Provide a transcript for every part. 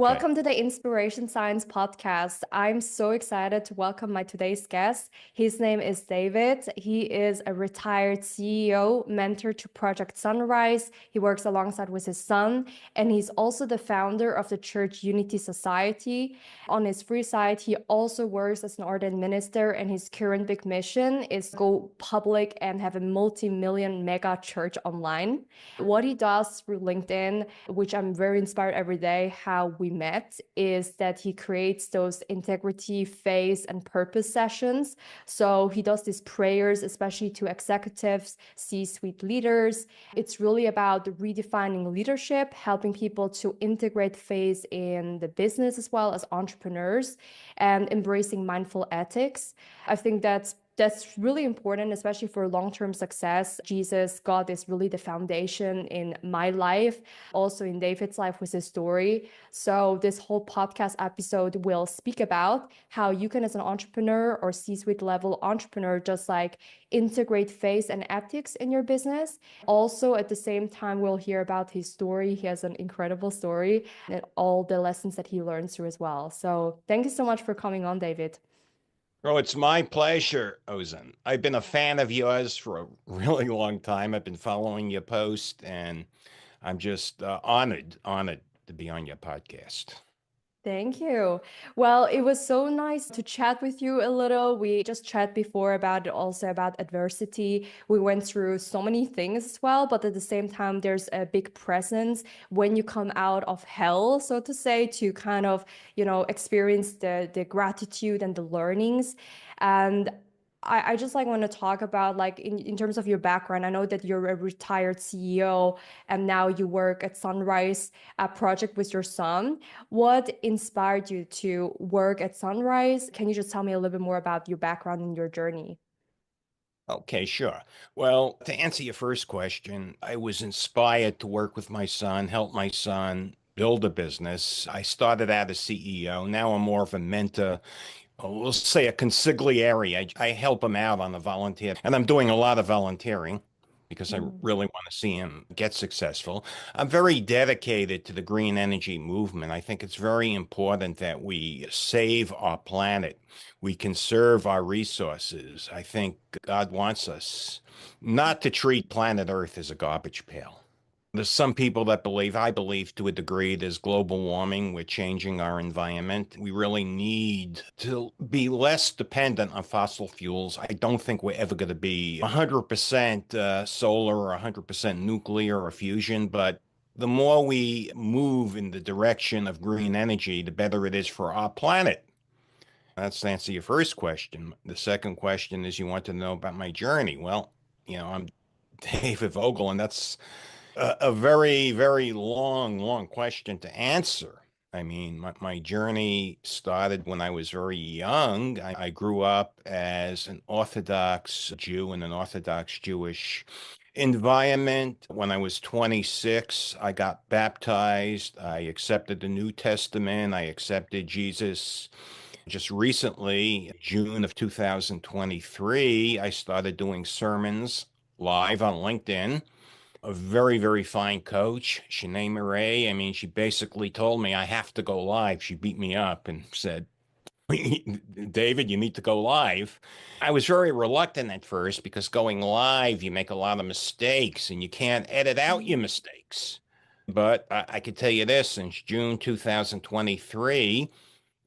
Okay. Welcome to the Inspiration Science podcast. I'm so excited to welcome my today's guest. His name is David. He is a retired CEO, mentor to Project Sunrise. He works alongside with his son, and he's also the founder of the Church Unity Society. On his free side, he also works as an ordained minister, and his current big mission is to go public and have a multi-million mega church online. What he does through LinkedIn, which I'm very inspired every day, how we met, is that he creates those integrity, faith, and purpose sessions. So he does these prayers, especially to executives, C-suite leaders. It's really about redefining leadership, helping people to integrate faith in the business as well as entrepreneurs, and embracing mindful ethics. I think that's really important, especially for long-term success. Jesus, God is really the foundation in my life, also in David's life with his story. So this whole podcast episode will speak about how you can, as an entrepreneur or C-suite level entrepreneur, just like integrate faith and ethics in your business. Also, at the same time, we'll hear about his story. He has an incredible story and all the lessons that he learned through as well. So thank you so much for coming on, David. Oh, it's my pleasure, Ozan. I've been a fan of yours for a really long time. I've been following your post, and I'm just honored to be on your podcast. Thank you. Well, it was so nice to chat with you a little. We just chat before about also about adversity. We went through so many things as well, but at the same time, there's a big presence when you come out of hell, so to say, to kind of, experience the gratitude and the learnings. And I just like want to talk about like in terms of your background. I know that you're a retired CEO and now you work at Sunrise, a project with your son. What inspired you to work at Sunrise? Can you just tell me a little bit more about your background and your journey? Okay, sure. Well, to answer your first question, I was inspired to work with my son, help my son build a business. I started out as CEO. Now I'm more of a mentor. We'll say a consigliere. I help him out on the volunteer, and I'm doing a lot of volunteering because I Mm. really want to see him get successful. I'm very dedicated to the green energy movement. I think it's very important that we save our planet. We conserve our resources. I think God wants us not to treat planet Earth as a garbage pail. There's some people that believe, I believe to a degree, there's global warming. We're changing our environment. We really need to be less dependent on fossil fuels. I don't think we're ever going to be 100% solar or 100% nuclear or fusion, but the more we move in the direction of green energy, the better it is for our planet. That's to answer your first question. The second question is you want to know about my journey. Well, I'm David Vogel, and that's a very, very long question to answer. I mean, my journey started when I was very young. I grew up as an Orthodox Jew in an Orthodox Jewish environment. When I was 26, I got baptized. I accepted the New Testament. I accepted Jesus. Just recently, June of 2023, I started doing sermons live on LinkedIn. A very, very fine coach, Shanae Murray. I mean, she basically told me I have to go live. She beat me up and said, David, you need to go live. I was very reluctant at first because going live, you make a lot of mistakes and you can't edit out your mistakes. But I can tell you this, since June 2023,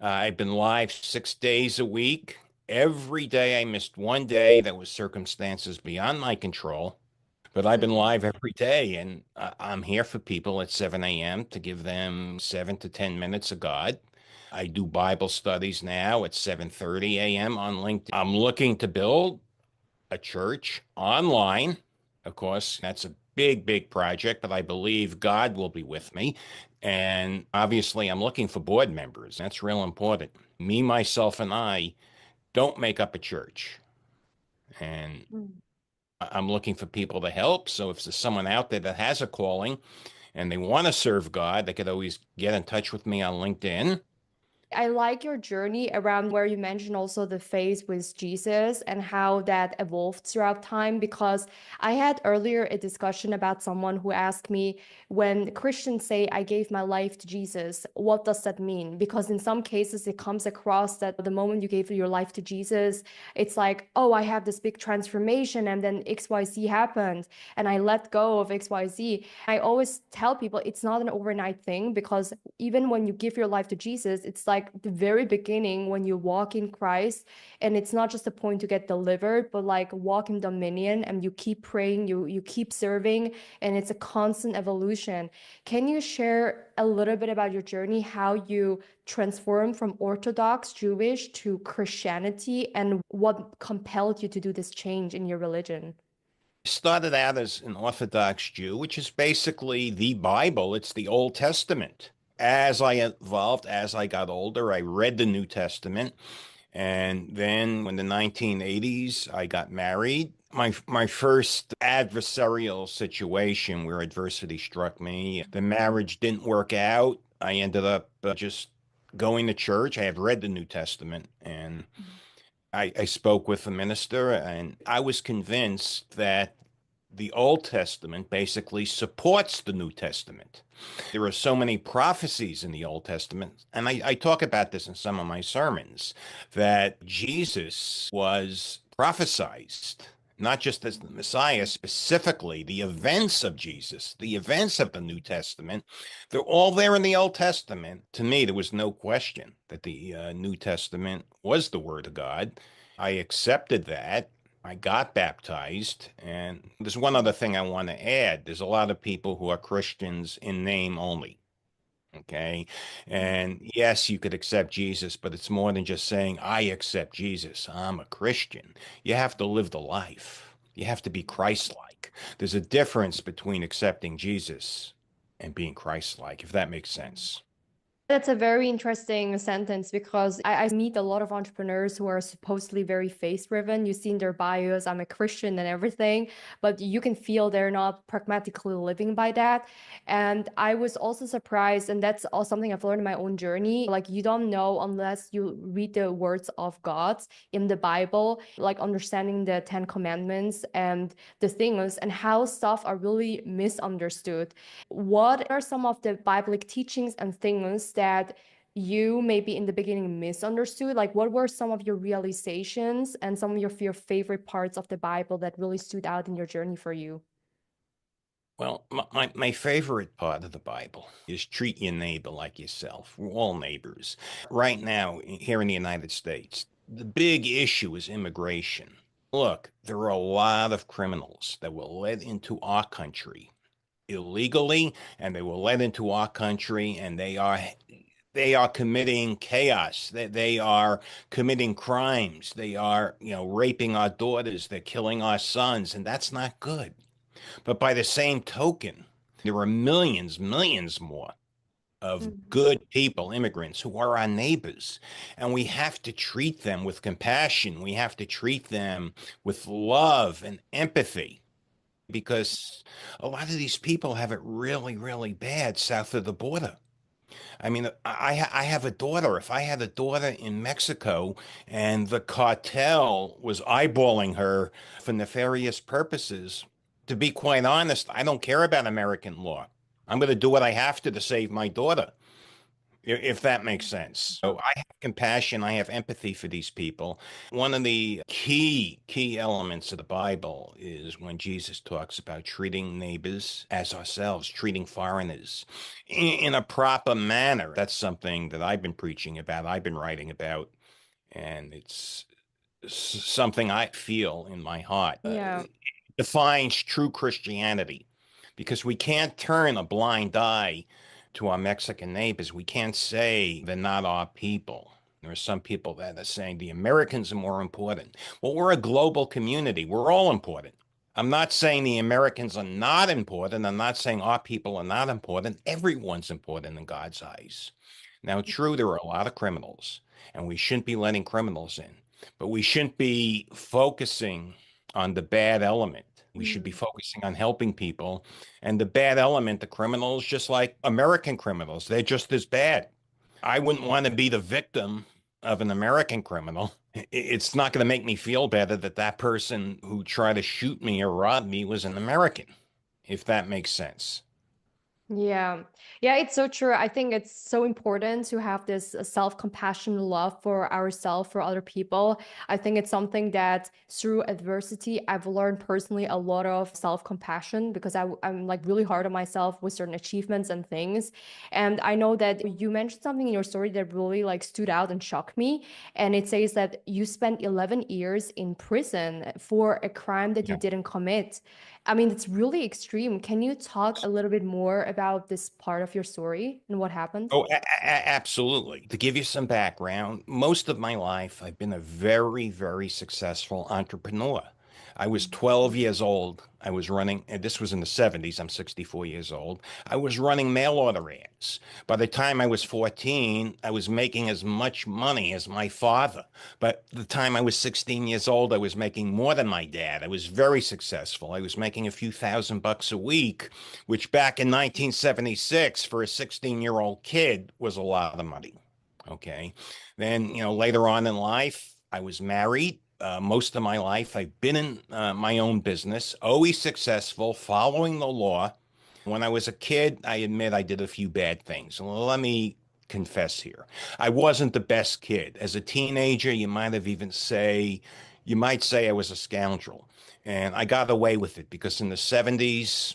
I've been live 6 days a week. Every day I missed one day. That was circumstances beyond my control. But I've been Mm. live every day, and I'm here for people at 7 a.m. to give them 7 to 10 minutes of God. I do Bible studies now at 7:30 a.m. on LinkedIn. I'm looking to build a church online. Of course, that's a big, big project, but I believe God will be with me. And obviously, I'm looking for board members. That's real important. Me, myself, and I don't make up a church. And Mm. I'm looking for people to help. So if there's someone out there that has a calling and they want to serve God, they could always get in touch with me on LinkedIn. I like your journey around where you mentioned also the phase with Jesus and how that evolved throughout time. Because I had earlier a discussion about someone who asked me, when Christians say, I gave my life to Jesus, what does that mean? Because in some cases, it comes across that the moment you gave your life to Jesus, it's like, oh, I have this big transformation, and then XYZ happened, and I let go of XYZ. I always tell people it's not an overnight thing, because even when you give your life to Jesus, it's like the very beginning when you walk in Christ, and it's not just a point to get delivered, but like walk in dominion, and you keep praying, you keep serving, and it's a constant evolution. Can you share a little bit about your journey, how you transformed from Orthodox Jewish to Christianity, and what compelled you to do this change in your religion? Started out as an Orthodox Jew, which is basically the Bible. It's the Old Testament. As I evolved, as I got older, I read the New Testament. And then in the 1980s, I got married. My first adversarial situation where adversity struck me, the marriage didn't work out. I ended up just going to church. I had read the New Testament, and I spoke with the minister, and I was convinced that the Old Testament basically supports the New Testament. There are so many prophecies in the Old Testament, and I talk about this in some of my sermons, that Jesus was prophesized, not just as the Messiah, specifically the events of Jesus, the events of the New Testament. They're all there in the Old Testament. To me, there was no question that the New Testament was the Word of God. I accepted that. I got baptized. And there's one other thing I want to add. There's a lot of people who are Christians in name only. Okay. And yes, you could accept Jesus, but it's more than just saying, I accept Jesus. I'm a Christian. You have to live the life. You have to be Christ-like. There's a difference between accepting Jesus and being Christ-like, if that makes sense. That's a very interesting sentence, because I meet a lot of entrepreneurs who are supposedly very faith driven. You see in their bios, I'm a Christian and everything, but you can feel they're not pragmatically living by that. And I was also surprised, and that's all something I've learned in my own journey. Like, you don't know unless you read the words of God in the Bible, like understanding the Ten Commandments and the things and how stuff are really misunderstood. What are some of the Biblic teachings and things that you maybe in the beginning misunderstood? Like, what were some of your realizations and some of your favorite parts of the Bible that really stood out in your journey for you? Well, my favorite part of the Bible is treat your neighbor like yourself. We're all neighbors. Right now, here in the United States, the big issue is immigration. Look, there are a lot of criminals that were let into our country illegally, and they were let into our country, and they are committing chaos. They are committing crimes. They are, raping our daughters. They're killing our sons, and that's not good. But by the same token, there are millions, millions more of Mhm. good people, immigrants, who are our neighbors. And we have to treat them with compassion. We have to treat them with love and empathy, because a lot of these people have it really, really bad south of the border. I mean, I have a daughter. If I had a daughter in Mexico and the cartel was eyeballing her for nefarious purposes, to be quite honest, I don't care about American law. I'm going to do what I have to save my daughter, if that makes sense. So I have compassion, I have empathy for these people. One of the key elements of the Bible is when Jesus talks about treating neighbors as ourselves, treating foreigners in a proper manner. That's something that I've been preaching about, I've been writing about, and it's something I feel in my heart. Yeah. Defines true Christianity, because we can't turn a blind eye to our Mexican neighbors. We can't say they're not our people. There are some people that are saying the Americans are more important. Well, we're a global community. We're all important. I'm not saying the Americans are not important. I'm not saying our people are not important. Everyone's important in God's eyes. Now, true, there are a lot of criminals, and we shouldn't be letting criminals in, but we shouldn't be focusing on the bad element. We should be Mhm. focusing on helping people. And the bad element, the criminals, just like American criminals, they're just as bad. I wouldn't want to be the victim of an American criminal. It's not going to make me feel better that that person who tried to shoot me or rob me was an American, if that makes sense. Yeah. Yeah, it's so true. I think it's so important to have this self-compassion, love for ourselves, for other people. I think it's something that through adversity, I've learned personally a lot of self-compassion because I'm like really hard on myself with certain achievements and things. And I know that you mentioned something in your story that really like stood out and shocked me. And it says that you spent 11 years in prison for a crime that you Yeah. didn't commit. I mean, it's really extreme. Can you talk a little bit more about this part of your story and what happened? Oh, absolutely. To give you some background, most of my life, I've been a very, very successful entrepreneur. I was 12 years old. I was running, and this was in the 70s. I'm 64 years old. I was running mail order ads. By the time I was 14, I was making as much money as my father. But the time I was 16 years old, I was making more than my dad. I was very successful. I was making a few $1,000 a week, which back in 1976 for a 16-year-old kid was a lot of money. Okay. Then, later on in life, I was married. Most of my life, I've been in my own business, always successful, following the law. When I was a kid, I admit I did a few bad things. Well, let me confess here. I wasn't the best kid. As a teenager, you might say I was a scoundrel. And I got away with it because in the 70s,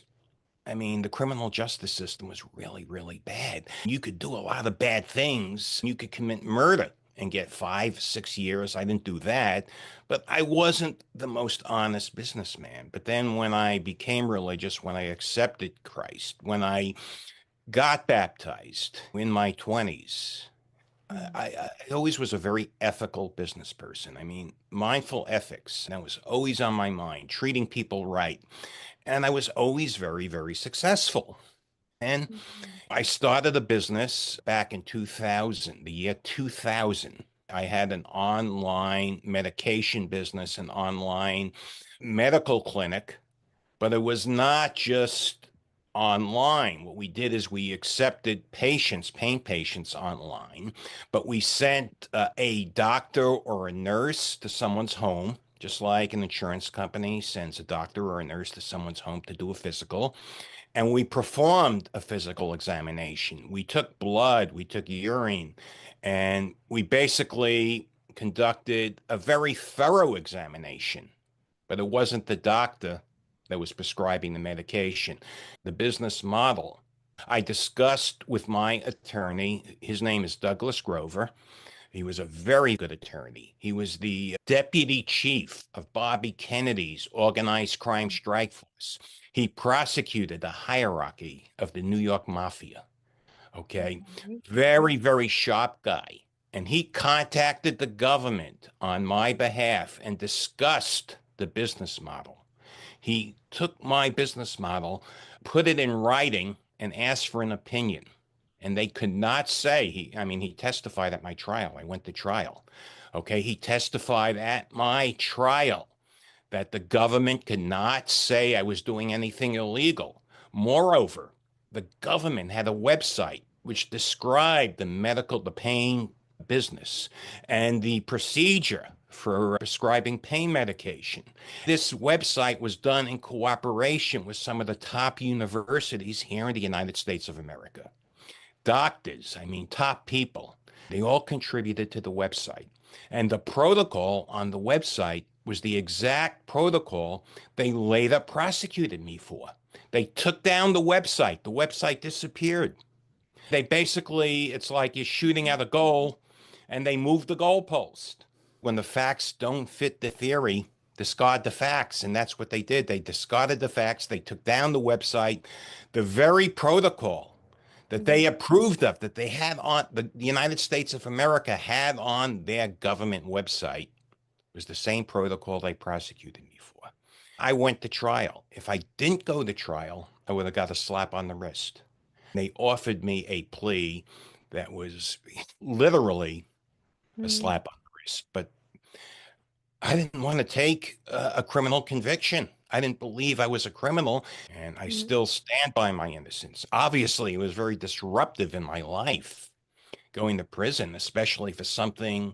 I mean, the criminal justice system was really, really bad. You could do a lot of bad things. You could commit murder and get 5, 6 years. I didn't do that, but I wasn't the most honest businessman. But then when I became religious, when I accepted Christ, when I got baptized in my 20s, I always was a very ethical business person. I mean, mindful ethics, that was always on my mind, treating people right. And I was always very, very successful. And Mhm. I started a business back in 2000, the year 2000. I had an online medication business, an online medical clinic, but it was not just online. What we did is we accepted patients, pain patients online, but we sent a doctor or a nurse to someone's home, just like an insurance company sends a doctor or a nurse to someone's home to do a physical. And we performed a physical examination. We took blood, we took urine, and we basically conducted a very thorough examination. But it wasn't the doctor that was prescribing the medication. The business model I discussed with my attorney. His name is Douglas Grover. He was a very good attorney. He was the deputy chief of Bobby Kennedy's organized crime strike force. He prosecuted the hierarchy of the New York Mafia. Okay. Okay. Very, very sharp guy. And he contacted the government on my behalf and discussed the business model. He took my business model, put it in writing, and asked for an opinion. And they could not say, he testified at my trial. I went to trial. Okay. He testified at my trial that the government could not say I was doing anything illegal. Moreover, the government had a website which described the pain business and the procedure for prescribing pain medication. This website was done in cooperation with some of the top universities here in the United States of America. Doctors, top people, they all contributed to the website. And the protocol on the website was the exact protocol they later prosecuted me for. They took down the website. The website disappeared. It's like you're shooting at a goal and they moved the goalpost. When the facts don't fit the theory, discard the facts. And that's what they did. They discarded the facts. They took down the website. The very protocol that they Mhm. approved of, that they had on the United States of America had on their government website, was the same protocol they prosecuted me for. I went to trial. If I didn't go to trial, I would have got a slap on the wrist. They offered me a plea that was literally a Mhm. slap on the wrist, but I didn't want to take a criminal conviction. I didn't believe I was a criminal, and I Mhm. still stand by my innocence. Obviously, it was very disruptive in my life. going to prison, especially for something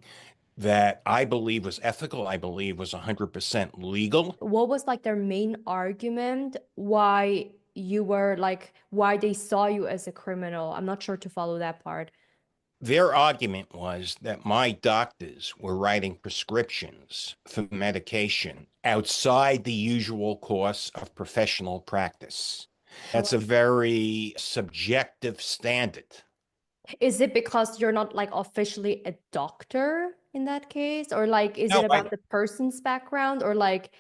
that I believe was ethical, I believe was 100% legal. What was like their main argument why you were like, why they saw you as a criminal? I'm not sure to follow that part. Their argument was that my doctors were writing prescriptions for medication outside the usual course of professional practice. That's a very subjective standard. Is it because you're not like officially a doctor in that case? Or like is No, it about the person's background or like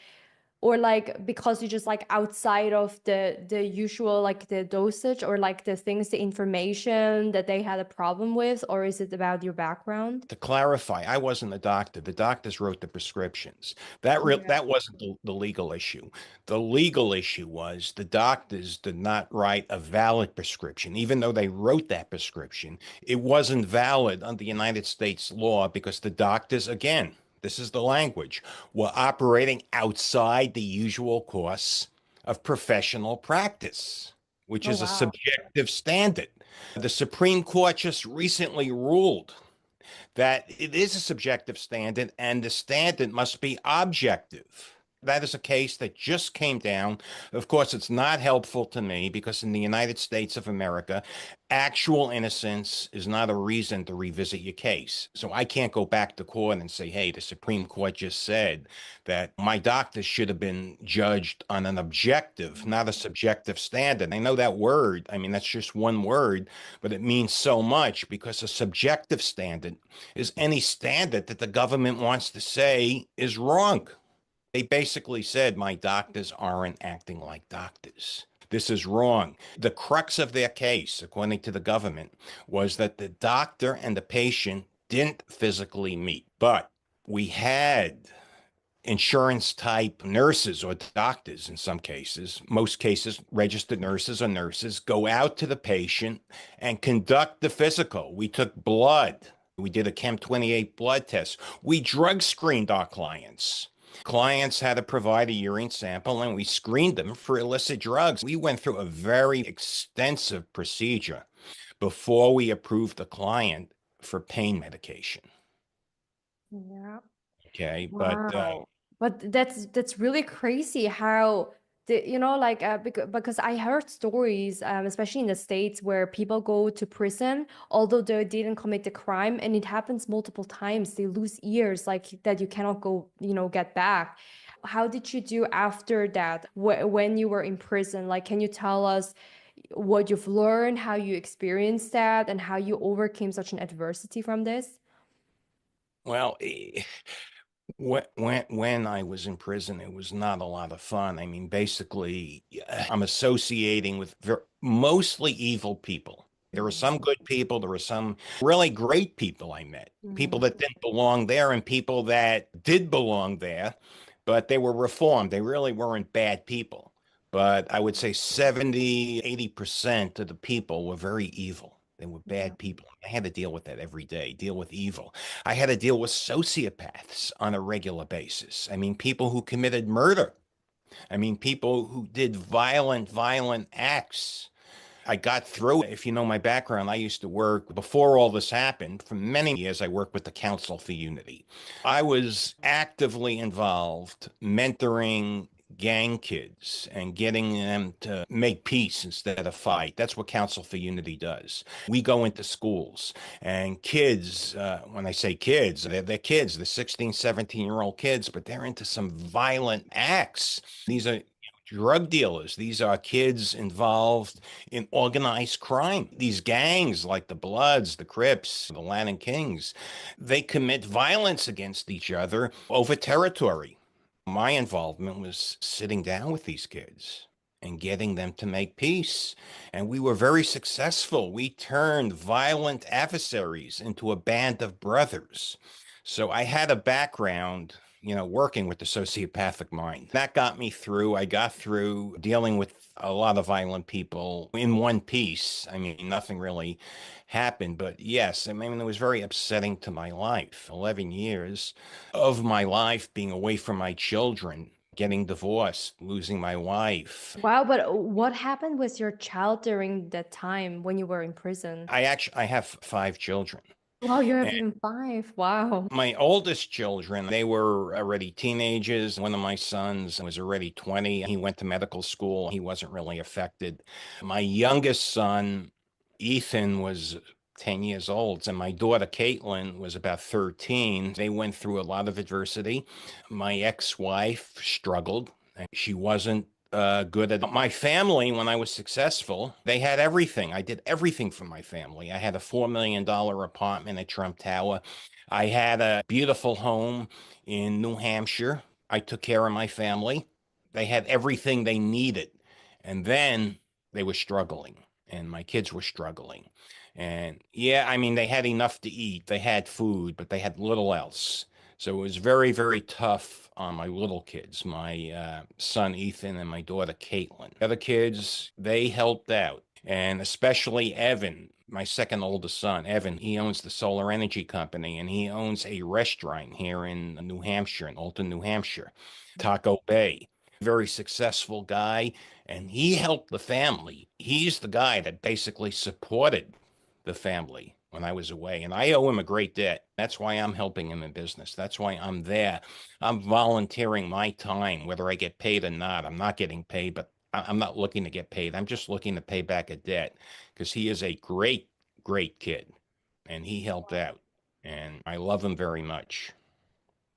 because you just like outside of the usual like the dosage or like the things, the information that they had a problem with, or is it about your background? to clarify, I wasn't a doctor. The doctors wrote the prescriptions. Yeah. That wasn't the legal issue. The legal issue was the doctors did not write a valid prescription. Even though they wrote that prescription, it wasn't valid under United States law because the doctors, again, this is the language, were operating outside the usual course of professional practice, which Oh, is a wow. subjective standard. The Supreme Court just recently ruled that it is a subjective standard and the standard must be objective. That is a case that just came down. Of course, it's not helpful to me because in the United States of America, actual innocence is not a reason to revisit your case. So I can't go back to court and say, hey, the Supreme Court just said that my doctor should have been judged on an objective, not a subjective standard. I know that word. I mean, that's just one word, but it means so much because a subjective standard is any standard that the government wants to say is wrong. They basically said my doctors aren't acting like doctors. This is wrong. The crux of their case, according to the government, was that the doctor and the patient didn't physically meet, but we had insurance type nurses or doctors in some cases, most cases, registered nurses or nurses, go out to the patient and conduct the physical. We took blood. We did a Chem 28 blood test. We drug screened our clients. Clients had to provide a urine sample and we screened them for illicit drugs. We went through a very extensive procedure before we approved the client for pain medication. Yeah. Okay. Wow. But that's really crazy how the like because I heard stories especially in the States where people go to prison although they didn't commit the crime and it happens multiple times. They lose years like that you cannot go, get back. How did you do after that when you were in prison? Like, can you tell us what you've learned, how you experienced that, and how you overcame such an adversity from this? Well, when I was in prison, it was not a lot of fun. I mean, basically, I'm associating with mostly evil people. There were some good people. There were some really great people I met, people Mhm. that didn't belong there and people that did belong there, but they were reformed. They really weren't bad people. But I would say 70, 80% of the people were very evil. They were Yeah. bad people. I had to deal with that every day, deal with evil. I had to deal with sociopaths on a regular basis. I mean, people who committed murder. I mean, people who did violent acts. I got through. If you know my background, I used to work before all this happened. For many years, I worked with the Council for Unity. I was actively involved mentoring gang kids and getting them to make peace instead of fight. That's what Council for Unity does. We go into schools and kids, when I say kids, they're kids, they're 16, 17-year-old kids, but they're into some violent acts. These are drug dealers. These are kids involved in organized crime. These gangs like the Bloods, the Crips, the Latin Kings, they commit violence against each other over territory. My involvement was sitting down with these kids and getting them to make peace. And we were very successful. We turned violent adversaries into a band of brothers. So I had a background, working with the sociopathic mind. That got me through. I got through dealing with a lot of violent people in one piece. I mean, nothing really happened, but yes, I mean, it was very upsetting to my life. 11 years of my life being away from my children, getting divorced, losing my wife. Wow, but what happened with your child during that time when you were in prison? I have 5 children. Wow, you have even five. Wow. My oldest children, they were already teenagers. One of my sons was already 20. He went to medical school. He wasn't really affected. My youngest son, Ethan, was 10 years old, and my daughter, Caitlin, was about 13. They went through a lot of adversity. My ex-wife struggled. She wasn't good at my family. When I was successful, they had everything. I did everything for my family. I had a $4 million apartment at Trump Tower. I had a beautiful home in New Hampshire. I took care of my family. They had everything they needed. And then they were struggling, and my kids were struggling. And yeah, I mean, they had enough to eat. They had food, but they had little else. So it was very, very tough on my little kids, my son Ethan and my daughter Caitlin. The other kids, they helped out. And especially Evan, my second oldest son, Evan, he owns the solar energy company and he owns a restaurant here in New Hampshire, in Alton, New Hampshire, Taco Bay. Very successful guy. And he helped the family. He's the guy that basically supported the family when I was away. And I owe him a great debt. That's why I'm helping him in business. That's why I'm there. I'm volunteering my time, whether I get paid or not. I'm not getting paid, but I'm not looking to get paid. I'm just looking to pay back a debt because he is a great, great kid and he helped out. And I love him very much.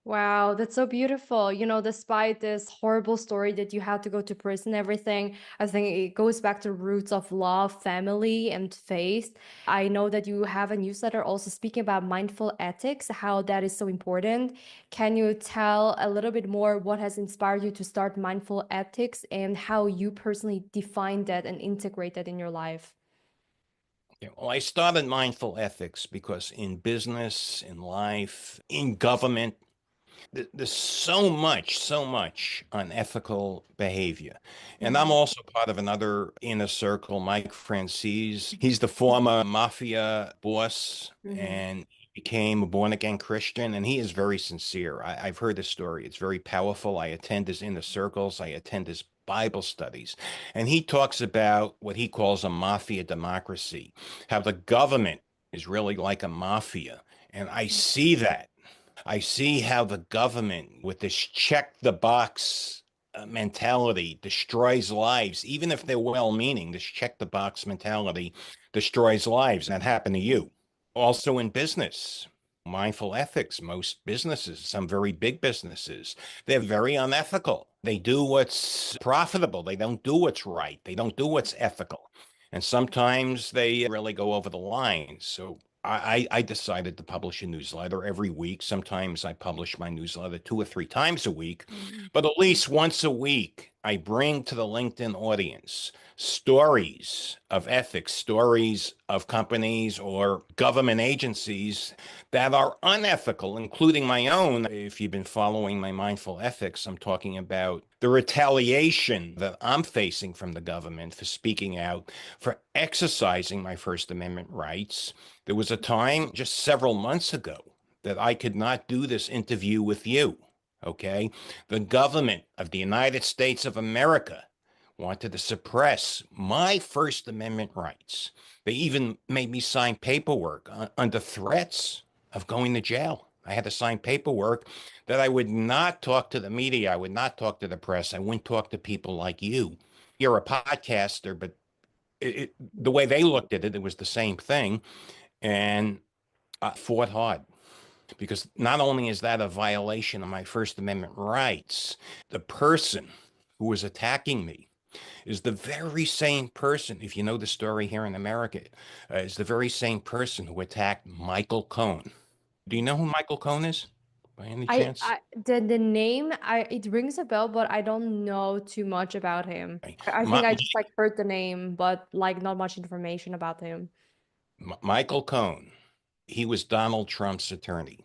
Wow, that's so beautiful. Despite this horrible story that you had to go to prison, everything, I think it goes back to roots of love, family, and faith. I know that you have a newsletter also speaking about mindful ethics, how that is so important. Can you tell a little bit more what has inspired you to start mindful ethics and how you personally define that and integrate that in your life? Yeah, well, I started mindful ethics because in business, in life, in government, there's so much unethical behavior. And I'm Mhm. also part of another inner circle, Mike Francis. He's the former mafia boss Mhm. and he became a born again Christian. And he is very sincere. I've heard his story. It's very powerful. I attend his inner circles, I attend his Bible studies. And he talks about what he calls a mafia democracy, how the government is really like a mafia. And I see that. I see how the government, with this check the box mentality, destroys lives, even if they're well meaning. This check the box mentality destroys lives. And that happened to you. Also in business, mindful ethics, most businesses, some very big businesses, they're very unethical. They do what's profitable, they don't do what's right, they don't do what's ethical. And sometimes they really go over the line. So I decided to publish a newsletter every week. Sometimes I publish my newsletter 2 or 3 times a week, Mhm. but at least once a week, I bring to the LinkedIn audience stories of ethics, stories of companies or government agencies that are unethical, including my own. If you've been following my mindful ethics, I'm talking about the retaliation that I'm facing from the government for speaking out, for exercising my First Amendment rights. There was a time just several months ago that I could not do this interview with you. Okay. The government of the United States of America wanted to suppress my First Amendment rights. They even made me sign paperwork under threats of going to jail. I had to sign paperwork that I would not talk to the media. I would not talk to the press. I wouldn't talk to people like you. You're a podcaster, but the way they looked at it, it was the same thing. And I fought hard because not only is that a violation of my First Amendment rights, the person who was attacking me is the very same person, if you know the story here in America, is the very same person who attacked Michael Cohen. Do you know who Michael Cohen is by any chance? The name it rings a bell, but I don't know too much about him. Okay. I Mi- think I just like heard the name, but like not much information about him. Michael Cohen, he was Donald Trump's attorney.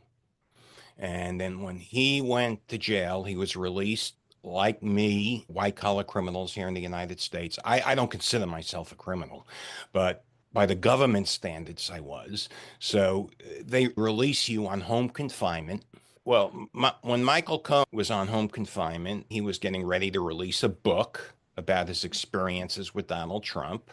And then when he went to jail, he was released like me, white collar criminals here in the United States. I don't consider myself a criminal, but by the government standards, I was. So they release you on home confinement. Well, when Michael Cohen was on home confinement, he was getting ready to release a book. about his experiences with Donald Trump.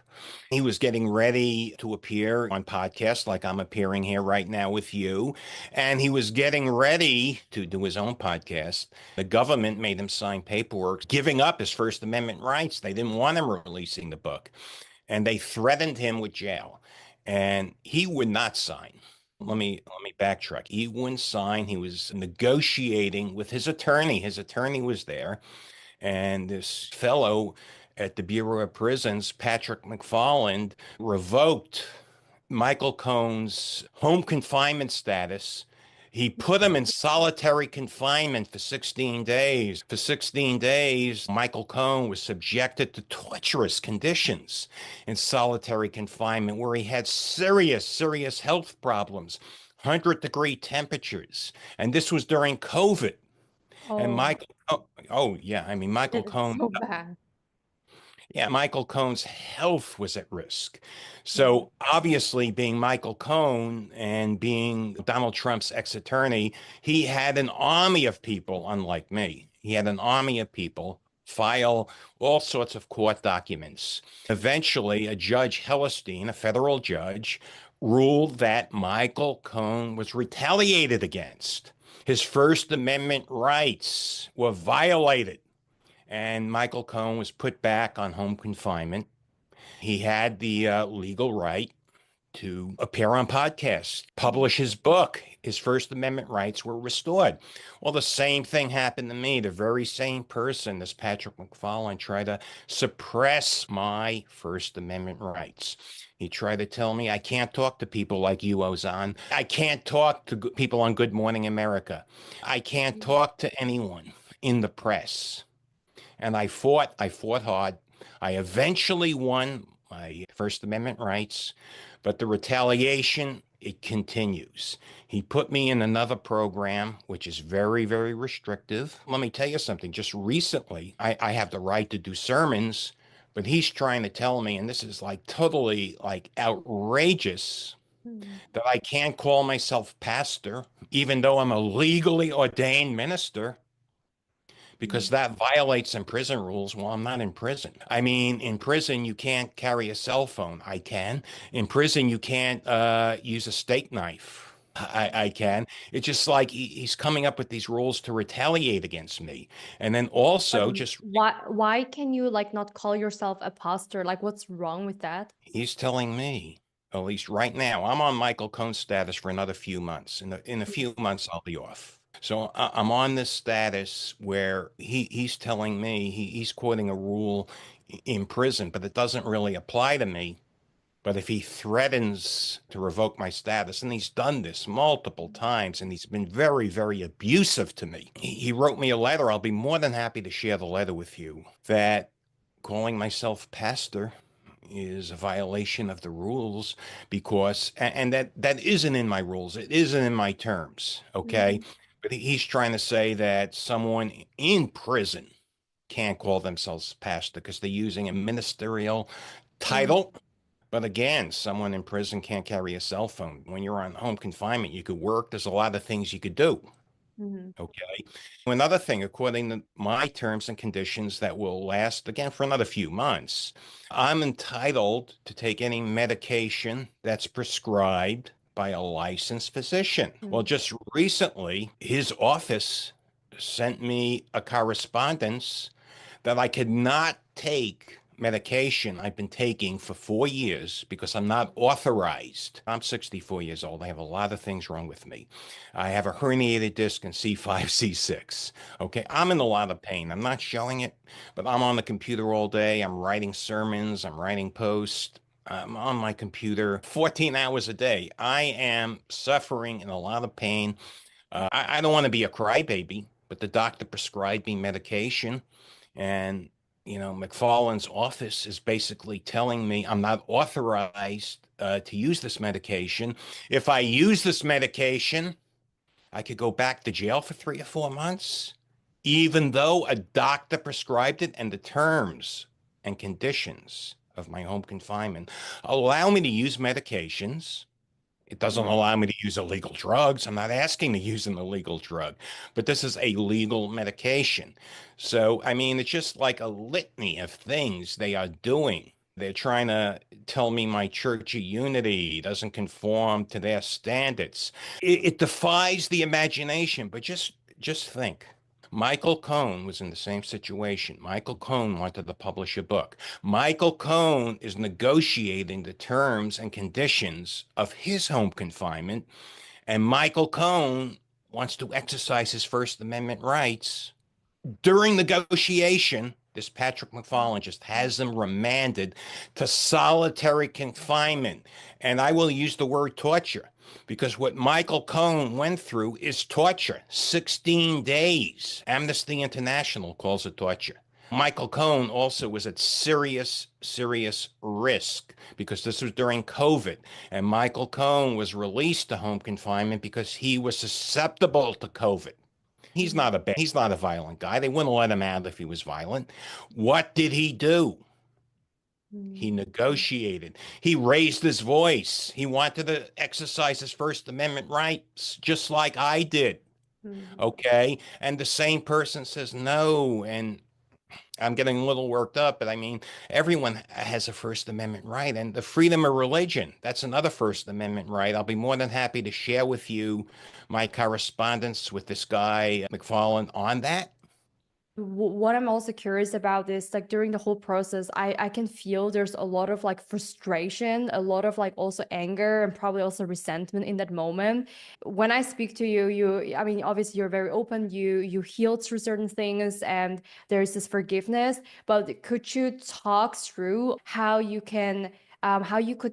He was getting ready to appear on podcasts like I'm appearing here right now with you. And he was getting ready to do his own podcast. The government made him sign paperwork giving up his First Amendment rights. They didn't want him releasing the book. And they threatened him with jail. And he would not sign. Let me backtrack. He wouldn't sign. He was negotiating with his attorney. His attorney was there. And this fellow at the Bureau of Prisons, Patrick McFarland, revoked Michael Cohen's home confinement status. He put him in solitary confinement for 16 days. For 16 days, Michael Cohen was subjected to torturous conditions in solitary confinement where he had serious, serious health problems, 100-degree temperatures. And this was during COVID. And Oh, Michael, oh yeah, I mean, Michael it's Cohen, so bad. yeah, Michael Cohen's health was at risk. Mm, So obviously, being Michael Cohen and being Donald Trump's ex-attorney, he had an army of people, unlike me. He had an army of people file all sorts of court documents. Eventually, a Judge Hellerstein, a federal judge, ruled that Michael Cohen was retaliated against. His First Amendment rights were violated, and Michael Cohen was put back on home confinement. He had the legal right to appear on podcasts, mm, publish his book. His First Amendment rights were restored. Well, the same thing happened to me. The very same person, this Patrick McFarland, tried to suppress my First Amendment rights. He tried to tell me I can't talk to people like you, Ozan. I can't talk to people on Good Morning America. I can't mm, talk to anyone in the press. And I fought hard. I eventually won my First Amendment rights, but the retaliation, it continues. He put me in another program, which is very, very restrictive. Let me tell you something. Just recently, I have the right to do sermons, but he's trying to tell me, and this is like totally like outrageous, mm, that I can't call myself pastor, even though I'm a legally ordained minister, because mm. that violates some prison rules. Well, I'm not in prison. I mean, in prison, you can't carry a cell phone. I can. In prison, you can't use a steak knife. I can. It's just like he's coming up with these rules to retaliate against me. And then But also, just why can you like not call yourself a pastor? Like, what's wrong with that? he's telling me, at least right now, I'm on Michael Cohen status for another few months. In a few months, I'll be off. So I'm on this status where he's telling me he's quoting a rule in prison, but it doesn't really apply to me. But if he threatens to revoke my status, and he's done this multiple times, and he's been very, very abusive to me, he wrote me a letter. I'll be more than happy to share the letter with you, that calling myself pastor is a violation of the rules, because and that isn't in my rules. It isn't in my terms. Okay. Mhm. But he's trying to say that someone in prison can't call themselves pastor because they're using a ministerial Mm, title. But again, someone in prison can't carry a cell phone. When you're on home confinement, you could work. There's a lot of things you could do. mhm, Okay. Another thing, according to my terms and conditions that will last again for another few months, I'm entitled to take any medication that's prescribed by a licensed physician. Well, mm, just recently, his office sent me a correspondence that I could not take medication I've been taking for 4 years because I'm not authorized. I'm 64 years old. I have a lot of things wrong with me. I have a herniated disc in C5, C6. Okay. I'm in a lot of pain. I'm not showing it, but I'm on the computer all day. I'm writing sermons, I'm writing posts. I'm on my computer 14 hours a day. I am suffering in a lot of pain. I don't want to be a crybaby, but the doctor prescribed me medication. And, McFarland's office is basically telling me I'm not authorized to use this medication. If I use this medication, I could go back to jail for 3 or 4 months, even though a doctor prescribed it, and the terms and conditions of my home confinement allow me to use medications It doesn't allow me to use illegal drugs. I'm not asking to use an illegal drug, but this is a legal medication. So, I mean, it's just like a litany of things they are doing. They're trying to tell me my church of unity doesn't conform to their standards. It defies the imagination, but just think. Michael Cohen was in the same situation. Michael Cohen wanted to publish a book. Michael Cohen is negotiating the terms and conditions of his home confinement, and Michael Cohen wants to exercise his First Amendment rights. During negotiation, this Patrick McFarland just has them remanded to solitary confinement. And I will use the word torture because what Michael Cohen went through is torture. 16 days. Amnesty International calls it torture. Michael Cohen also was at serious, serious risk because this was during COVID. And Michael Cohen was released to home confinement because he was susceptible to COVID. He's not a violent guy. They wouldn't let him out if he was violent. What did he do? He negotiated. He raised his voice. He wanted to exercise his First Amendment rights, just like I did. Okay. And the same person says no. And I'm getting a little worked up, but I mean, everyone has a First Amendment right. And the freedom of religion, that's another First Amendment right. I'll be more than happy to share with you my correspondence with this guy, McFarland, on that. What I'm also curious about is like during the whole process, I can feel there's a lot of like frustration, a lot of like also anger and probably also resentment in that moment. When I speak to you, I mean, obviously you're very open, you healed through certain things and there's this forgiveness, but could you talk through how you could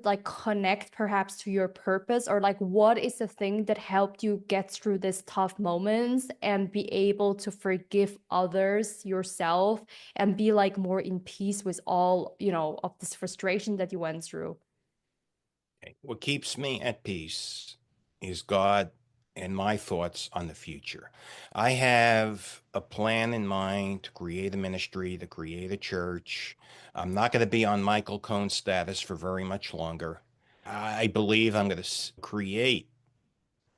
like connect perhaps to your purpose, or like what is the thing that helped you get through these tough moments and be able to forgive others, yourself, and be like more in peace with all, of this frustration that you went through? Okay. What keeps me at peace is God and my thoughts on the future. I have a plan in mind to create a ministry, to create a church. I'm not going to be on Michael Cohen's status for very much longer. I believe I'm going to create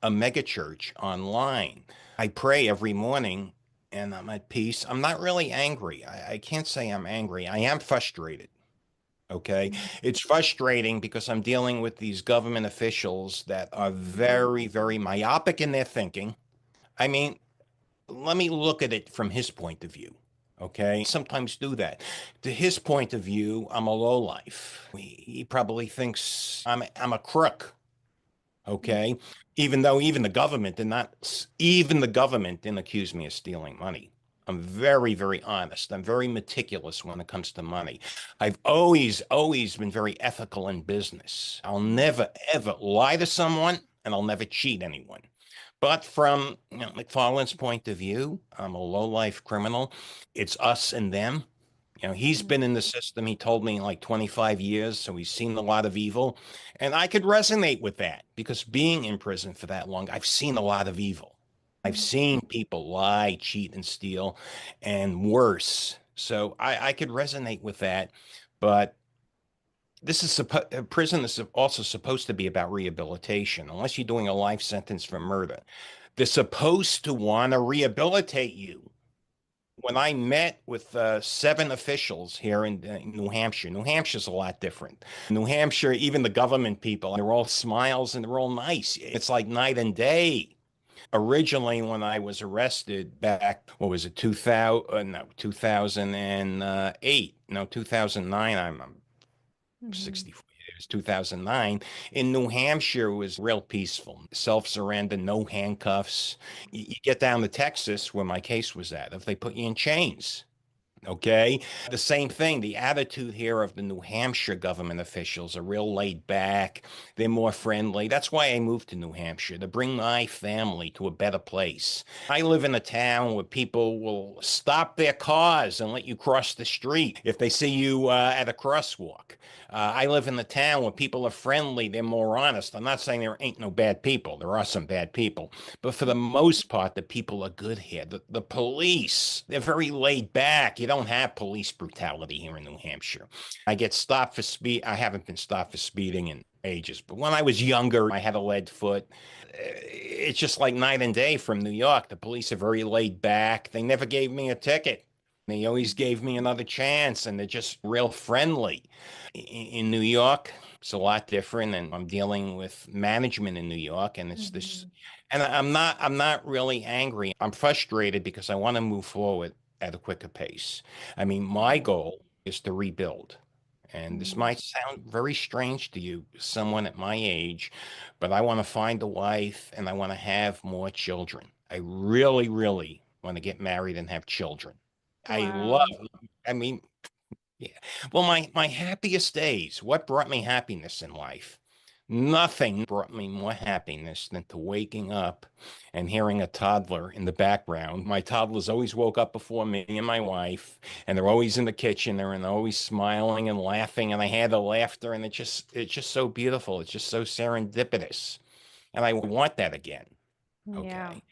a megachurch online. I pray every morning and I'm at peace. I'm not really angry. I can't say I'm angry. I am frustrated. Okay. It's frustrating because I'm dealing with these government officials that are very, very myopic in their thinking. I mean, let me look at it from his point of view. Okay. Sometimes do that. To his point of view, I'm a lowlife. He probably thinks I'm a crook. Okay. Even though even the government didn't accuse me of stealing money. I'm very, very honest. I'm very meticulous when it comes to money. I've always been very ethical in business. I'll never, ever lie to someone and I'll never cheat anyone. But from McFarland's point of view, I'm a low-life criminal. It's us and them. He's been in the system, he told me, like 25 years, so he's seen a lot of evil. And I could resonate with that because being in prison for that long, I've seen a lot of evil. I've seen people lie, cheat, and steal, and worse. So I could resonate with that. But prison is also supposed to be about rehabilitation, unless you're doing a life sentence for murder. They're supposed to want to rehabilitate you. When I met with 7 officials here in New Hampshire, New Hampshire's a lot different. New Hampshire, even the government people, they're all smiles and they're all nice. It's like night and day. Originally, when I was arrested back, what was it, 2000, no, 2008, no, 2009, I'm 64 years, 2009, in New Hampshire was real peaceful. Self-surrender, no handcuffs. You get down to Texas, where my case was at, if they put you in chains. Okay. The same thing. The attitude here of the New Hampshire government officials are real laid back. They're more friendly. That's why I moved to New Hampshire, to bring my family to a better place. I live in a town where people will stop their cars and let you cross the street if they see you at a crosswalk. I live in the town where people are friendly. They're more honest. I'm not saying there ain't no bad people. There are some bad people. But for the most part, the people are good here. The police, they're very laid back. You don't have police brutality here in New Hampshire. I get stopped for speed. I haven't been stopped for speeding in ages, but when I was younger, I had a lead foot. It's just like night and day from New York. The police are very laid back. They never gave me a ticket. They always gave me another chance, and they're just real friendly. In New York, it's a lot different, and I'm dealing with management in New York, and it's this, Mhm. and I'm not really angry. I'm frustrated because I want to move forward at a quicker pace. I mean, my goal is to rebuild. And this Mhm. might sound very strange to you, someone at my age, but I want to find a wife and I want to have more children. I really, really want to get married and have children. I love, Wow. I mean, yeah. Well, my happiest days, what brought me happiness in life? Nothing brought me more happiness than to waking up and hearing a toddler in the background. My toddlers always woke up before me and my wife, and they're always in the kitchen. They're always smiling and laughing, and I hear the laughter, and it's just so beautiful. It's just so serendipitous, and I want that again. Yeah. Okay.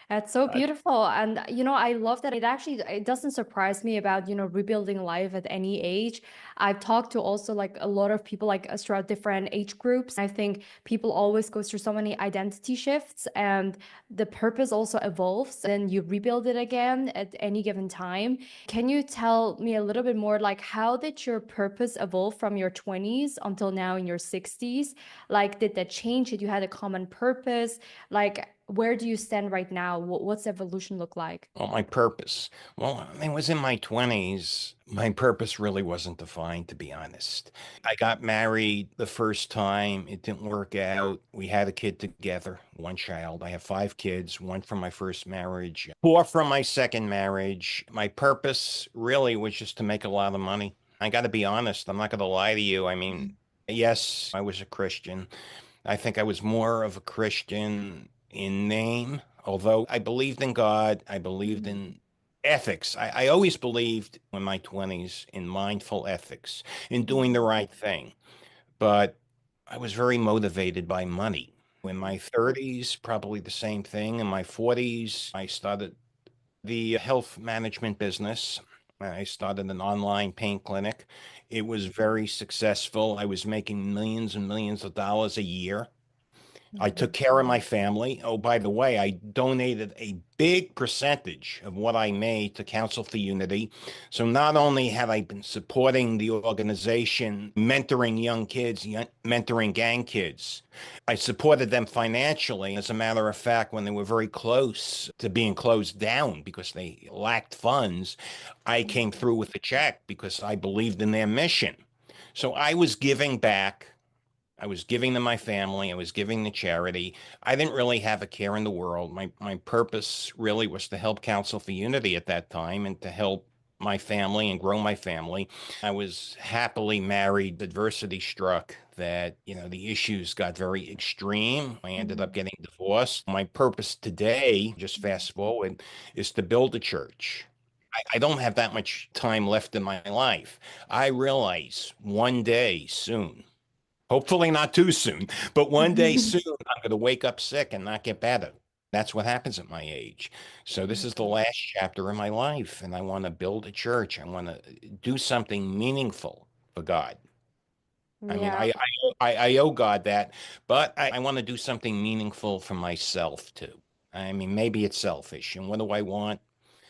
That's so Uh, beautiful. And, I love that it doesn't surprise me about, rebuilding life at any age. I've talked to also like a lot of people like throughout different age groups. I think people always go through so many identity shifts and the purpose also evolves and you rebuild it again at any given time. Can you tell me a little bit more like how did your purpose evolve from your 20s until now in your 60s? Like, did that change? Did you had a common purpose? Like, where do you stand right now? What's evolution look like? Well, my purpose. Well, I was in my 20s. My purpose really wasn't defined, to be honest. I got married the first time. It didn't work out. We had a kid together, one child. I have five kids, one from my first marriage, four from my second marriage. My purpose really was just to make a lot of money. I got to be honest. I'm not going to lie to you. I mean, yes, I was a Christian. I think I was more of a Christian in name, although I believed in God. I believed Mhm. in ethics. I always believed in my 20s in mindful ethics, in doing the Mhm. right thing. But I was very motivated by money. In my 30s, probably the same thing. In my 40s, I started the health management business. I started an online pain clinic. It was very successful. I was making millions and millions of dollars a year. I took Mhm. care of my family. Oh, by the way, I donated a big percentage of what I made to Council for Unity. So not only have I been supporting the organization, mentoring young kids, mentoring gang kids, I supported them financially. As a matter of fact, when they were very close to being closed down because they lacked funds, I came Mhm. through with a check because I believed in their mission. So I was giving back. I was giving to my family. I was giving to charity. I didn't really have a care in the world. My purpose really was to help Council for Unity at that time and to help my family and grow my family. I was happily married. Adversity struck that, the issues got very extreme. I ended up Mhm. getting divorced. My purpose today, just Mhm. fast forward, is to build a church. I don't have that much time left in my life. I realize one day soon, hopefully not too soon, but one day soon, I'm going to wake up sick and not get better. That's what happens at my age. So this is the Mhm. last chapter of my life, and I want to build a church. I want to do something meaningful for God. I mean, Yeah. I owe God that, but I want to do something meaningful for myself too. I mean, maybe it's selfish. And what do I want?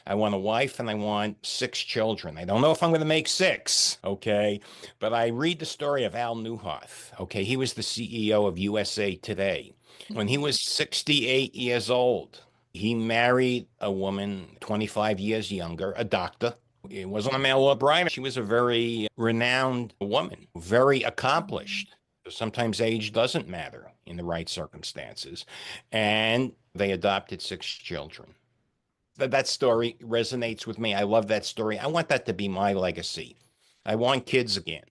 I want a wife and I want six children. I don't know if I'm going to make six, okay? But I read the story of Al Newhoff, okay? He was the CEO of USA Today. When he Mhm. was 68 years old, he married a woman 25 years younger, a doctor. It wasn't a mail or bride. She was a very renowned woman, very Mhm. accomplished. Sometimes age doesn't matter in the right circumstances. And they adopted six children. That story resonates with me. I love that story. I want that to be my legacy. I want kids again.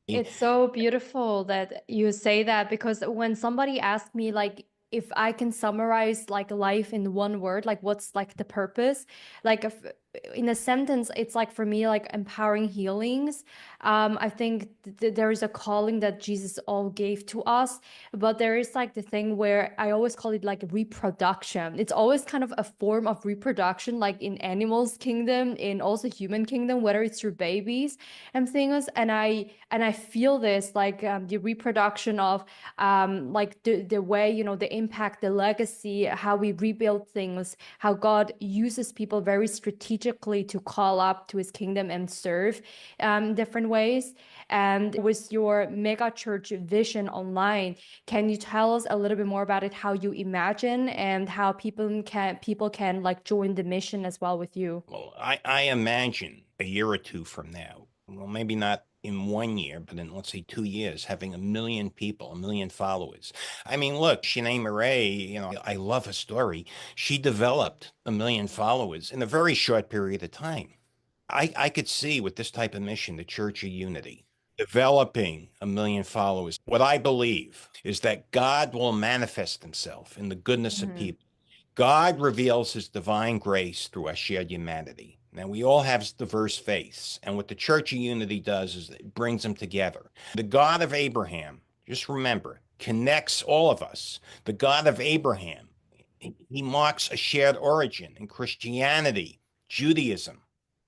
It's so beautiful that you say that because when somebody asks me like if I can summarize like life in one word, like what's like the purpose, like if in a sentence, it's like for me, like empowering healings. I think there is a calling that Jesus all gave to us, but there is like the thing where I always call it like reproduction. It's always kind of a form of reproduction, like in animals kingdom, in also human kingdom, whether it's through babies and things. And I feel this like the reproduction of like the way, the impact, the legacy, how we rebuild things, how God uses people very strategically to call up to his kingdom and serve different ways. And with your mega church vision online, can you tell us a little bit more about it, how you imagine and how people can like join the mission as well with you? Well, I imagine a year or two from now, well, maybe not in 1 year, but in, let's say, 2 years, having 1 million people, 1 million followers. I mean, look, Shanae Murray, I love her story. She developed 1 million followers in a very short period of time. I could see with this type of mission, the Church of Unity, developing 1 million followers. What I believe is that God will manifest himself in the goodness of Mhm. people. God reveals his divine grace through our shared humanity. Now, we all have diverse faiths, and what the Church of Unity does is it brings them together. The God of Abraham, just remember, connects all of us. The God of Abraham, he marks a shared origin in Christianity, Judaism,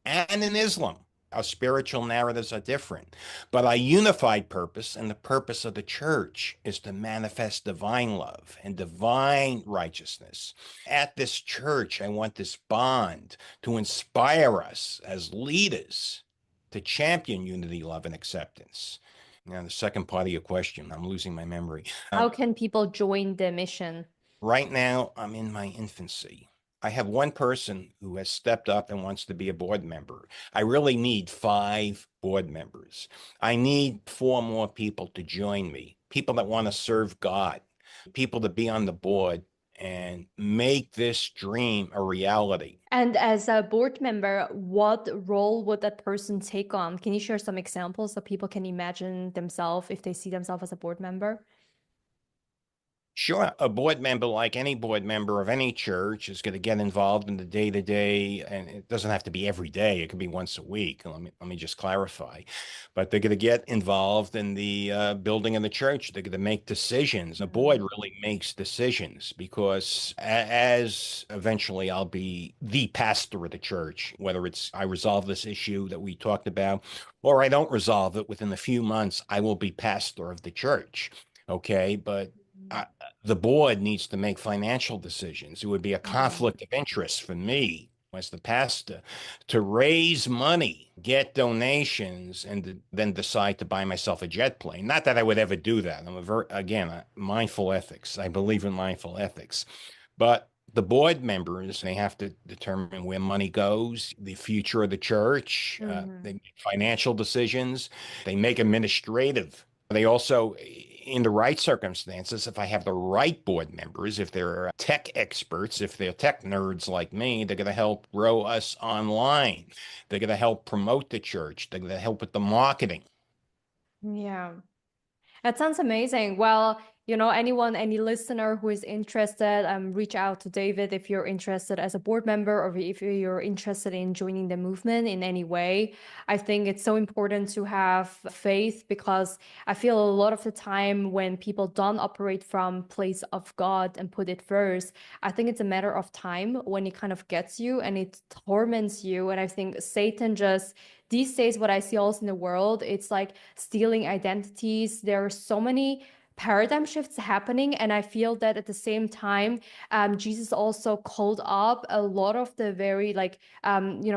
and in Islam. Our spiritual narratives are different, but our unified purpose and the purpose of the church is to manifest divine love and divine righteousness. At this church, I want this bond to inspire us as leaders to champion unity, love, and acceptance. Now, the second part of your question, I'm losing my memory. How can people join the mission? Right now, I'm in my infancy. I have one person who has stepped up and wants to be a board member. I really need 5 board members. I need 4 more people to join me, people that want to serve God, people to be on the board and make this dream a reality. And as a board member, what role would that person take on? Can you share some examples so people can imagine themselves if they see themselves as a board member? Sure, a board member, like any board member of any church, is going to get involved in the day to day, and it doesn't have to be every day. It could be once a week. Let me just clarify, but they're going to get involved in the building of the church. They're going to make decisions. A board Mhm. really makes decisions because as eventually I'll be the pastor of the church, whether it's I resolve this issue that we talked about, or I don't resolve it within a few months, I will be pastor of the church. Okay, but the board needs to make financial decisions. It would be a Mhm. conflict of interest for me as the pastor to raise money, get donations, and then decide to buy myself a jet plane. Not that I would ever do that. I'm mindful ethics. I believe in mindful ethics. But the board members, they have to determine where money goes, the future of the church, they Mhm. make financial decisions, they make administrative. They also, in the right circumstances, if I have the right board members, if they're tech experts, if they're tech nerds like me, they're going to help grow us online. They're going to help promote the church. They're going to help with the marketing. Yeah. That sounds amazing. Well, any listener who is interested, reach out to David if you're interested as a board member or if you're interested in joining the movement in any way. I think it's so important to have faith because I feel a lot of the time when people don't operate from place of God and put it first, I think it's a matter of time when it kind of gets you and it torments you. And I think Satan just these days, what I see also in the world, it's like stealing identities. There are so many paradigm shifts happening. And I feel that at the same time, Jesus also called up a lot of the very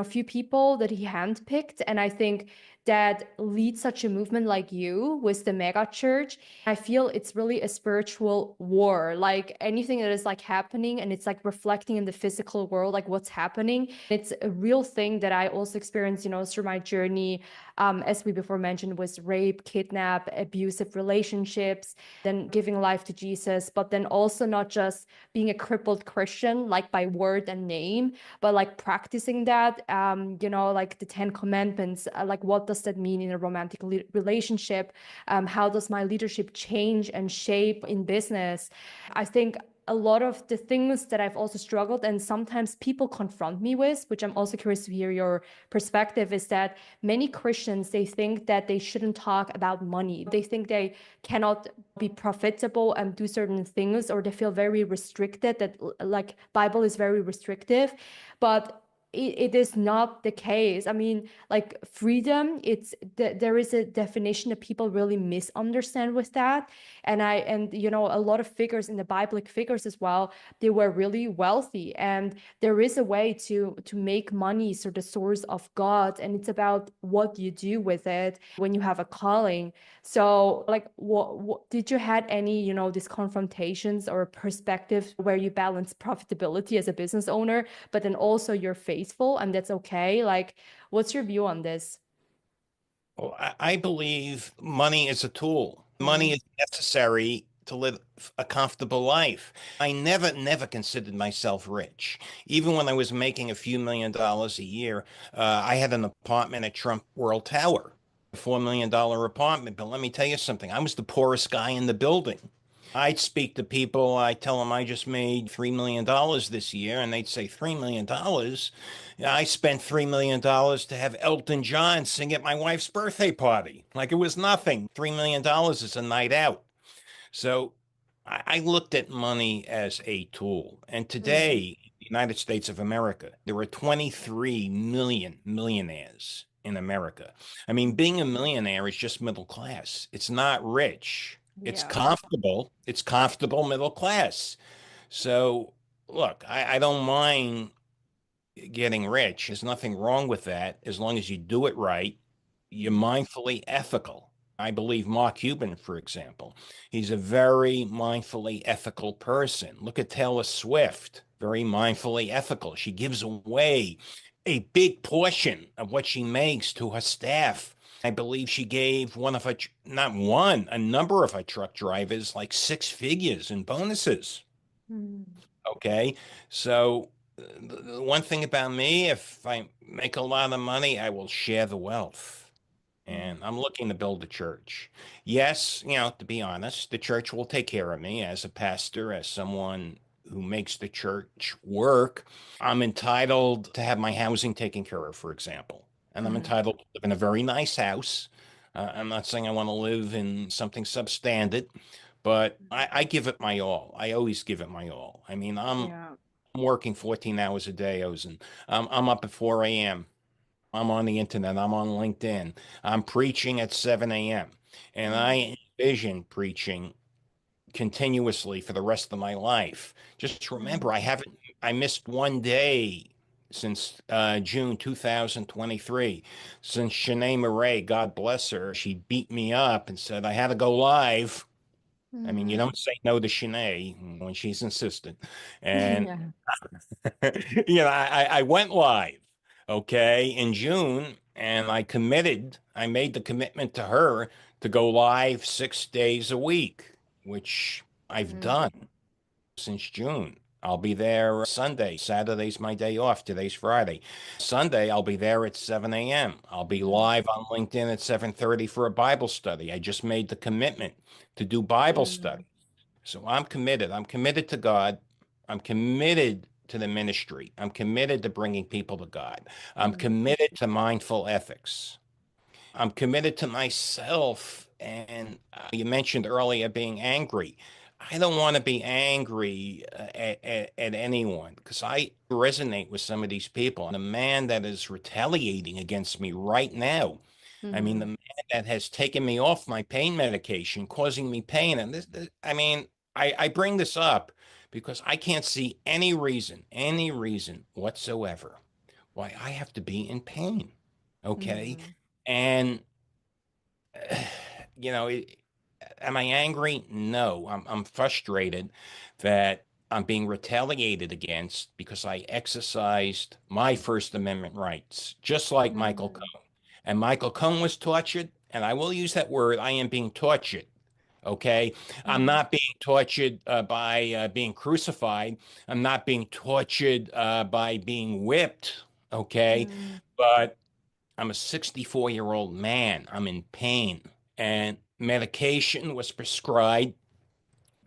few people that he handpicked. And I think that leads such a movement like you with the mega church. I feel it's really a spiritual war, like anything that is like happening and it's like reflecting in the physical world, like what's happening. It's a real thing that I also experienced, through my journey, as we before mentioned, was rape, kidnap, abusive relationships, then giving life to Jesus, but then also not just being a crippled Christian, like by word and name, but like practicing that, like the Ten Commandments, like what does that mean in a romantic relationship? How does my leadership change and shape in business? I think a lot of the things that I've also struggled and sometimes people confront me with, which I'm also curious to hear your perspective, is that many Christians, they think that they shouldn't talk about money. They think they cannot be profitable and do certain things, or they feel very restricted, that like Bible is very restrictive. But it is not the case. I mean, like freedom, there is a definition that people really misunderstand with that. And you know, a lot of figures in the biblical figures as well, they were really wealthy, and there is a way to make money so the source of God, and it's about what you do with it when you have a calling. So like what did you had any, you know, these confrontations or perspectives where you balance profitability as a business owner, but then also you're faithful and that's okay? Like, what's your view on this? Well, I believe money is a tool. Money Mm, is necessary to live a comfortable life. I never considered myself rich. Even when I was making a few $1 million a year, I had an apartment at Trump World Tower, a $4 million apartment. But let me tell you something, I was the poorest guy in the building. I'd speak to people, I tell them I just made $3 million this year, and they'd say, $3 million? I spent $3 million to have Elton John sing at my wife's birthday party. Like it was nothing. $3 million is a night out. So I looked at money as a tool. And mm, today, in the United States of America, there are 23 million millionaires in America. I mean, being a millionaire is just middle class. It's not rich. yeah. It's comfortable middle class. So look, I don't mind getting rich. There's nothing wrong with that as long as you do it right. You're mindfully ethical. I believe Mark Cuban, for example, he's a very mindfully ethical person. Look at Taylor Swift, very mindfully ethical. She gives away a big portion of what she makes to her staff. I believe she gave one of her, not one, a number of her truck drivers like six figures in bonuses. Mm, Okay. So the one thing about me, if I make a lot of money, I will share the wealth. mm, And I'm looking to build a church. Yes, you know, to be honest, the church will take care of me as a pastor, as someone who makes the church work. I'm entitled to have my housing taken care of, for example. And I'm mm, entitled to live in a very nice house. I'm not saying I want to live in something substandard, but I give it my all. I always give it my all. I mean, yeah. I'm working 14 hours a day, Ozen. I'm up at 4 a.m. I'm on the internet. I'm on LinkedIn. I'm preaching at 7 a.m. And Mm, I envision preaching continuously for the rest of my life. Just mm, remember, I missed one day since June 2023. Since Shanae Murray, God bless her, she beat me up and said I had to go live. I mean, you mm. don't say no to Shanae when she's insistent. And Yeah. I went live, okay, in June, and I made the commitment to her to go live 6 days a week, which I've Mm, done since June. I'll be there Sunday. Saturday's my day off. Today's Friday. Sunday, I'll be there at 7 a.m. I'll be mm, live on LinkedIn at 7:30 for a Bible study. I just made the commitment to do Bible mm, study. So I'm committed. I'm committed to God. I'm committed to the ministry. I'm committed to bringing people to God. I'm mm, committed to mindful ethics. I'm committed to myself. And you mentioned earlier being angry. I don't want to be angry at anyone because I resonate with some of these people. And the man that is retaliating against me right now, I mean, the mm, man that has taken me off my pain medication, causing me pain. And I mean, I bring this up because I can't see any reason whatsoever why I have to be in pain. Okay. mm, And you know, am I angry? No, I'm frustrated that I'm being retaliated against because I exercised my First Amendment rights, just like Michael mm, Cohen. And Michael Cohen was tortured, and I will use that word. I am being tortured. Okay. I'm mm, not being tortured by being crucified. I'm not being tortured by being whipped. Okay. mm, But I'm a 64-year-old man. I'm in pain. And medication was prescribed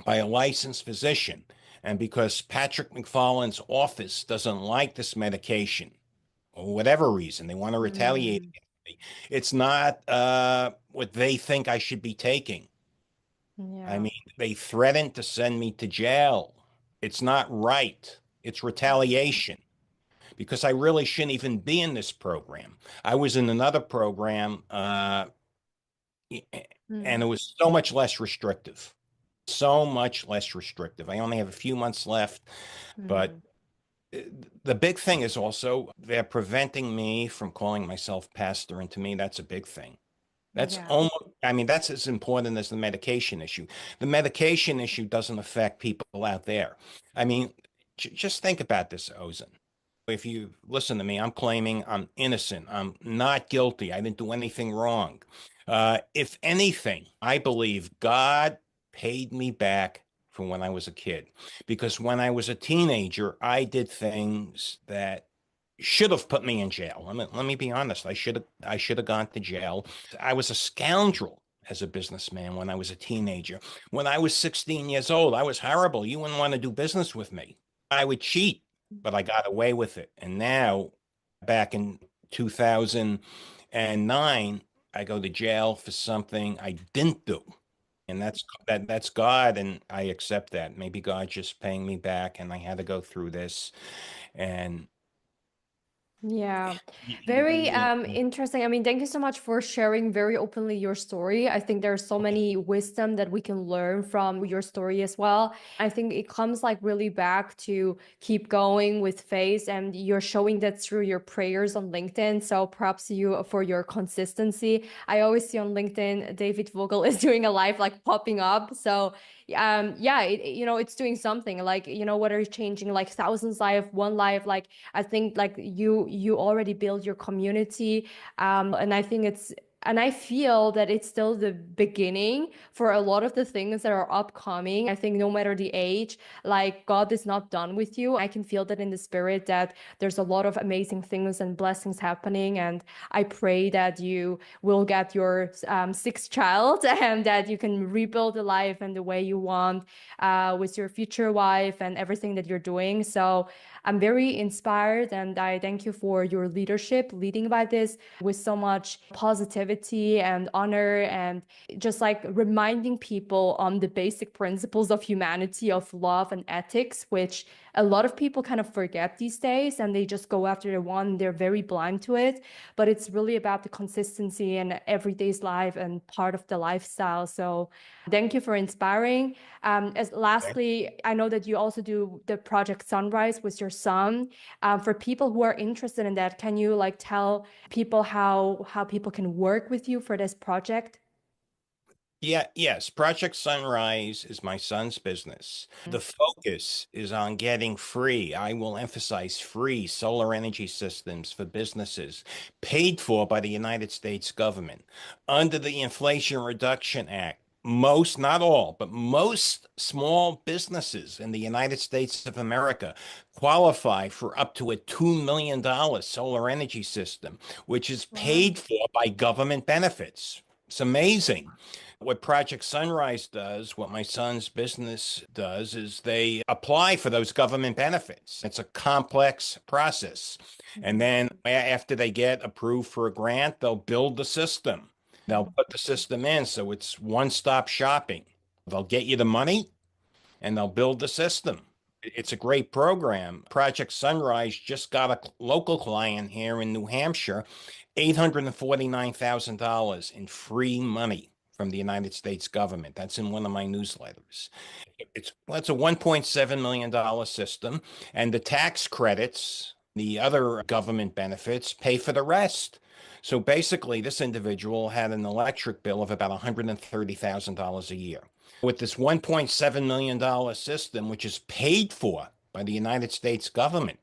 by a licensed physician. And because Patrick McFarland's office doesn't like this medication, or whatever reason, they want to retaliate Mm, against me. It's not what they think I should be taking. I yeah. mean, they threatened to send me to jail. It's not right. It's retaliation because I really shouldn't even be in this program. I was in another program, and it Mm, was so much less restrictive. So much less restrictive. I only have a few months left, but mm, uh, the big thing is also they're preventing me from calling myself pastor, and to me, that's a big thing. That's yeah. almost, I mean, that's as important as the medication issue. The medication issue doesn't affect people out there. I mean, just think about this, Ozan. If you listen to me, I'm claiming I'm innocent. I'm not guilty. I didn't do anything wrong. If anything, I believe God paid me back from when I was a kid. Because when I was a teenager, I did things that should have put me in jail. Let me be honest. I should have gone to jail. I was a scoundrel as a businessman when I was a teenager. When I was 16 years old, I was horrible. You wouldn't want to do business with me. I would cheat, but I got away with it. And now, back in 2009, I go to jail for something I didn't do. And that's God, and I accept that. Maybe God just paying me back, and I had to go through this. And Yeah, very you know, interesting. I mean, thank you so much for sharing very openly your story. I think there's so many wisdom that we can learn from your story as well. I think it comes like really back to keep going with faith, and you're showing that through your prayers on LinkedIn. So props to you for your consistency. I always see on LinkedIn David Vogel is doing a live like popping up. So yeah, it's doing something like, whether it's changing like thousands life, one life, like I think like you already build your community, and I think and I feel that it's still the beginning for a lot of the things that are upcoming. I think no matter the age, like God is not done with you. I can feel that in the spirit that there's a lot of amazing things and blessings happening. And I pray that you will get your sixth child and that you can rebuild the life and the way you want with your future wife and everything that you're doing. So I'm very inspired, and I thank you for your leadership, leading by this with so much positivity and honor, and just like reminding people on the basic principles of humanity, of love and ethics, which a lot of people kind of forget these days, and they just go after the one, they're very blind to it. But it's really about the consistency and everyday's life and part of the lifestyle. So thank you for inspiring. As lastly, I know that you also do the project Sunrise with your son. For people who are interested in that, can you like tell people how people can work with you for this project? yes, Project Sunrise is my son's business. The focus is on getting free. I will emphasize free solar energy systems for businesses paid for by the United States government under the Inflation Reduction Act. Most, not all, but most small businesses in the United States of America qualify for up to a $2 million solar energy system, which is Wow. paid for by government benefits. It's amazing. What Project Sunrise does, what my son's business does, is they apply for those government benefits. It's a complex process. And Mhm. then after they get approved for a grant, they'll build the system. They'll put the system in so it's one-stop shopping. They'll get you the money and they'll build the system. It's a great program. Project Sunrise just got a local client here in New Hampshire, $849,000 in free money from the United States government. That's in one of my newsletters. It's a $1.7 million system, and the tax credits, the other government benefits pay for the rest. So basically, this individual had an electric bill of about $130,000 a year. With this $1.7 million system, which is paid for by the United States government,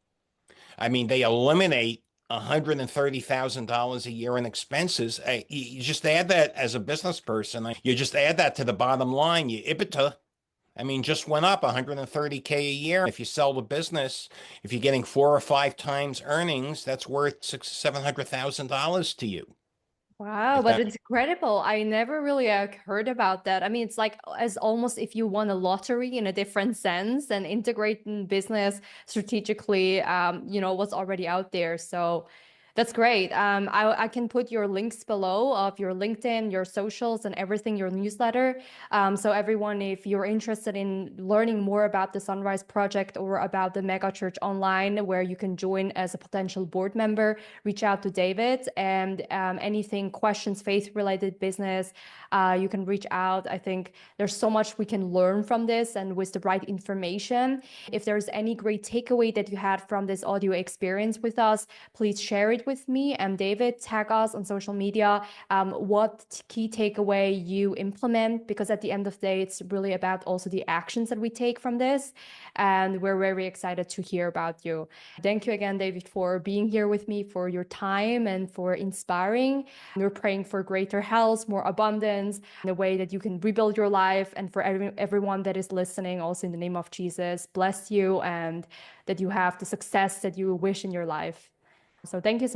I mean, they eliminate $130,000 a year in expenses. You just add that as a business person. You just add that to the bottom line. You EBITDA, I mean, just went up 130K a year. If you sell the business, if you're getting 4 or 5 times earnings, that's worth $600,000 to $700,000 to you. Wow, If but that it's incredible. I never really heard about that. I mean, it's like as almost if you won a lottery in a different sense and integrating business strategically, what's already out there. So that's great. I can put your links below of your LinkedIn, your socials, and everything, your newsletter. So everyone, if you're interested in learning more about the Sunrise Project or about the megachurch online, where you can join as a potential board member, reach out to David. And anything, questions, faith related business, you can reach out. I think there's so much we can learn from this, and with the right information. If there's any great takeaway that you had from this audio experience with us, please share it with me. And David, tag us on social media, what key takeaway you implement, because at the end of the day, it's really about also the actions that we take from this. And we're very excited to hear about you. Thank you again, David, for being here with me, for your time, and for inspiring. We're praying for greater health, more abundance, in a way that you can rebuild your life. And for everyone that is listening, also in the name of Jesus, bless you, and that you have the success that you wish in your life. So thank you so